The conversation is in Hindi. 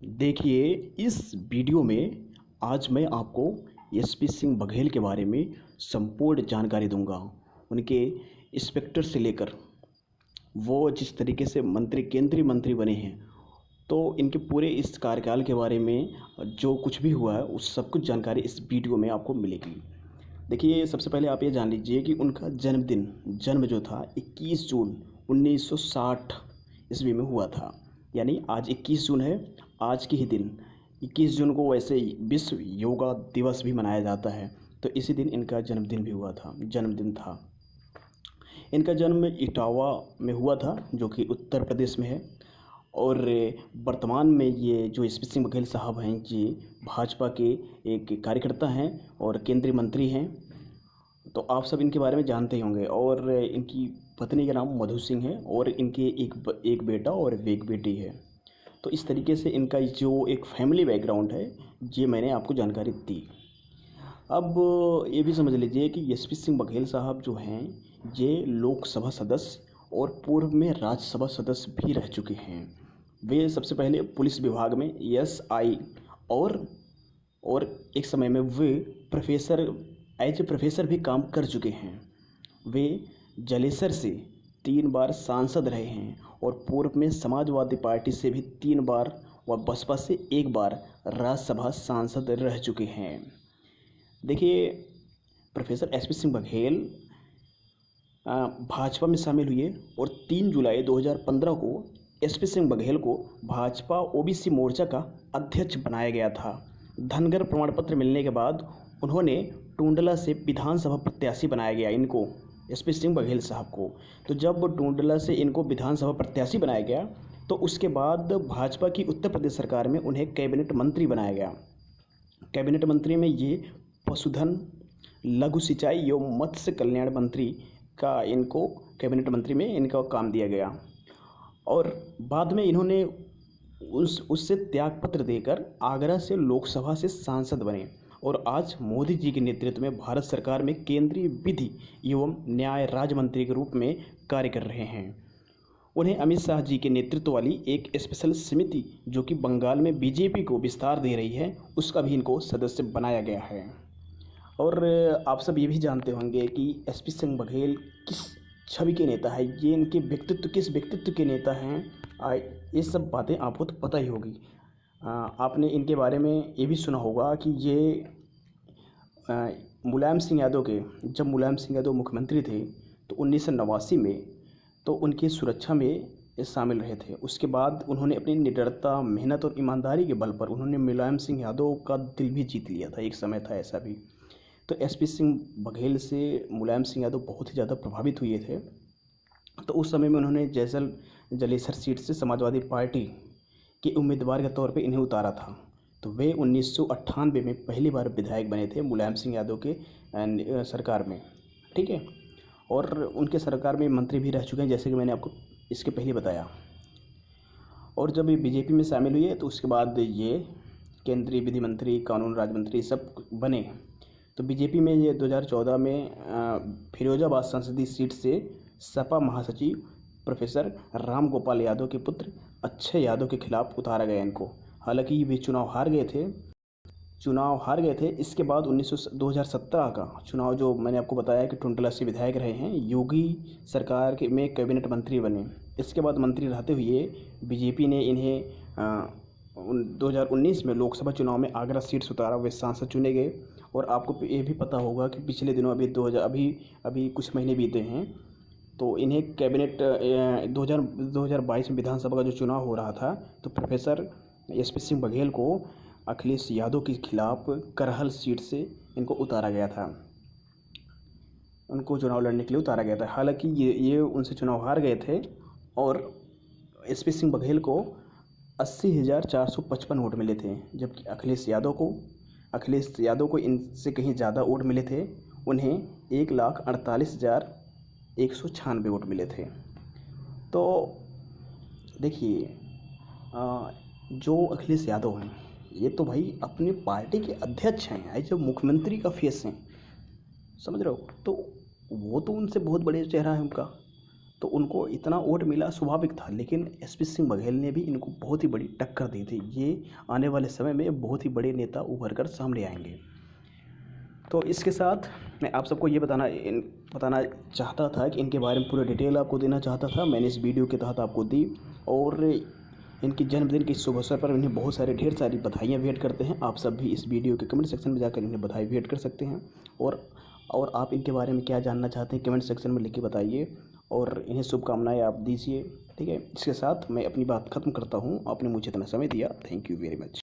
देखिए, इस वीडियो में आज मैं आपको एसपी सिंह बघेल के बारे में संपूर्ण जानकारी दूंगा। उनके इंस्पेक्टर से लेकर वो जिस तरीके से केंद्रीय मंत्री बने हैं, तो इनके पूरे इस कार्यकाल के बारे में जो कुछ भी हुआ है उस सब कुछ जानकारी इस वीडियो में आपको मिलेगी। देखिए, सबसे पहले आप ये जान लीजिए कि उनका जन्म जो था 21 जून 1960 ईस्वी में हुआ था। यानी आज 21 जून है। आज के ही दिन 21 जून को वैसे ही विश्व योगा दिवस भी मनाया जाता है, तो इसी दिन इनका जन्मदिन था। इनका जन्म इटावा में हुआ था, जो कि उत्तर प्रदेश में है। और वर्तमान में ये जो एसपी सिंह बघेल साहब हैं, ये भाजपा के एक कार्यकर्ता हैं और केंद्रीय मंत्री हैं। तो आप सब इनके बारे में जानते ही होंगे। और इनकी पत्नी का नाम मधु सिंह है और इनके एक बेटा और एक बेटी है। तो इस तरीके से इनका जो एक फैमिली बैकग्राउंड है, ये मैंने आपको जानकारी दी। अब ये भी समझ लीजिए कि एसपी सिंह बघेल साहब जो हैं, ये लोकसभा सदस्य और पूर्व में राज्यसभा सदस्य भी रह चुके हैं। वे सबसे पहले पुलिस विभाग में एएसआई और एक समय में वे एज ए प्रोफेसर भी काम कर चुके हैं। वे जलेसर से 3 बार सांसद रहे हैं और पूर्व में समाजवादी पार्टी से भी 3 बार और बसपा से 1 बार राज्यसभा सांसद रह चुके हैं। देखिए, प्रोफेसर एसपी सिंह बघेल भाजपा में शामिल हुए और 3 जुलाई 2015 को एसपी सिंह बघेल को भाजपा ओबीसी मोर्चा का अध्यक्ष बनाया गया था। धनगर प्रमाण पत्र मिलने के बाद उन्होंने टुंडला से विधानसभा प्रत्याशी बनाया गया इनको, एसपी सिंह बघेल साहब को। तो जब टुंडला से इनको विधानसभा प्रत्याशी बनाया गया, तो उसके बाद भाजपा की उत्तर प्रदेश सरकार में उन्हें कैबिनेट मंत्री बनाया गया। कैबिनेट मंत्री में ये पशुधन, लघु सिंचाई एवं मत्स्य कल्याण मंत्री का इनको कैबिनेट मंत्री में इनका काम दिया गया। और बाद में इन्होंने उससे त्यागपत्र देकर आगरा से लोकसभा से सांसद बने और आज मोदी जी के नेतृत्व में भारत सरकार में केंद्रीय विधि एवं न्याय राज्य मंत्री के रूप में कार्य कर रहे हैं। उन्हें अमित शाह जी के नेतृत्व वाली एक स्पेशल समिति, जो कि बंगाल में बीजेपी को विस्तार दे रही है, उसका भी इनको सदस्य बनाया गया है। और आप सब ये भी जानते होंगे कि एसपी सिंह बघेल किस छवि के नेता है, ये इनके किस व्यक्तित्व के नेता हैं, ये सब बातें आपको तो पता ही होगी। आपने इनके बारे में ये भी सुना होगा कि ये मुलायम सिंह यादव के, जब मुलायम सिंह यादव मुख्यमंत्री थे तो 1989 में तो उनकी सुरक्षा में शामिल रहे थे। उसके बाद उन्होंने अपनी निडरता, मेहनत और ईमानदारी के बल पर उन्होंने मुलायम सिंह यादव का दिल भी जीत लिया था। एक समय था ऐसा भी। तो एसपी सिंह बघेल से मुलायम सिंह यादव बहुत ही ज़्यादा प्रभावित हुए थे। तो उस समय में उन्होंने जलेसर सीट से समाजवादी पार्टी के उम्मीदवार के तौर पे इन्हें उतारा था। तो वे 1998 में पहली बार विधायक बने थे मुलायम सिंह यादव के सरकार में, ठीक है। और उनके सरकार में मंत्री भी रह चुके हैं, जैसे कि मैंने आपको इसके पहले बताया। और जब ये बीजेपी में शामिल हुए तो उसके बाद ये केंद्रीय विधि मंत्री, कानून राज्य मंत्री सब बने। तो बीजेपी में ये 2014 में फिरोजाबाद संसदीय सीट से सपा महासचिव प्रोफेसर राम गोपाल यादव के पुत्र अक्षय यादव के खिलाफ उतारा गया इनको। हालांकि वे चुनाव हार गए थे। इसके बाद 2017 का चुनाव, जो मैंने आपको बताया कि टुंडला से विधायक रहे हैं, योगी सरकार के में कैबिनेट मंत्री बने। इसके बाद मंत्री रहते हुए बीजेपी ने इन्हें 2019 में लोकसभा चुनाव में आगरा सीट से उतारा, वे सांसद चुने गए। और आपको ये भी पता होगा कि पिछले दिनों अभी कुछ महीने बीते हैं, तो इन्हें कैबिनेट 2022 में विधानसभा का जो चुनाव हो रहा था, तो प्रोफेसर एसपी सिंह बघेल को अखिलेश यादव के खिलाफ करहल सीट से इनको उतारा गया था, उनको चुनाव लड़ने के लिए उतारा गया था। हालांकि ये उनसे चुनाव हार गए थे और एसपी सिंह बघेल को 80,455 वोट मिले थे, जबकि अखिलेश यादव को इनसे कहीं ज़्यादा वोट मिले थे। उन्हें 1,48,196 वोट मिले थे। तो देखिए, जो अखिलेश यादव हैं, ये तो भाई अपनी पार्टी के अध्यक्ष हैं, जो मुख्यमंत्री का फेस हैं, समझ रहे हो। तो वो तो उनसे बहुत बड़े चेहरा है उनका। तो उनको इतना वोट मिला स्वाभाविक था, लेकिन एसपी सिंह बघेल ने भी इनको बहुत ही बड़ी टक्कर दी थी। ये आने वाले समय में बहुत ही बड़े नेता उभर कर सामने आएंगे। तो इसके साथ मैं आप सबको ये बताना चाहता था कि इनके बारे में पूरा डिटेल आपको देना चाहता था। मैंने इस वीडियो के तहत आपको दी, और इनकी जन्मदिन के शुभ अवसर पर इन्हें ढेर सारी बधाइयाँ भेंट करते हैं। आप सब भी इस वीडियो के कमेंट सेक्शन में जाकर इन्हें बधाई भेंट कर सकते हैं, और आप इनके बारे में क्या जानना चाहते हैं कमेंट सेक्शन में लिख के बताइए, और इन्हें शुभकामनाएँ आप दीजिए। ठीक है, इसके साथ मैं अपनी बात ख़त्म करता हूँ। आपने मुझे इतना समय दिया, थैंक यू वेरी मच।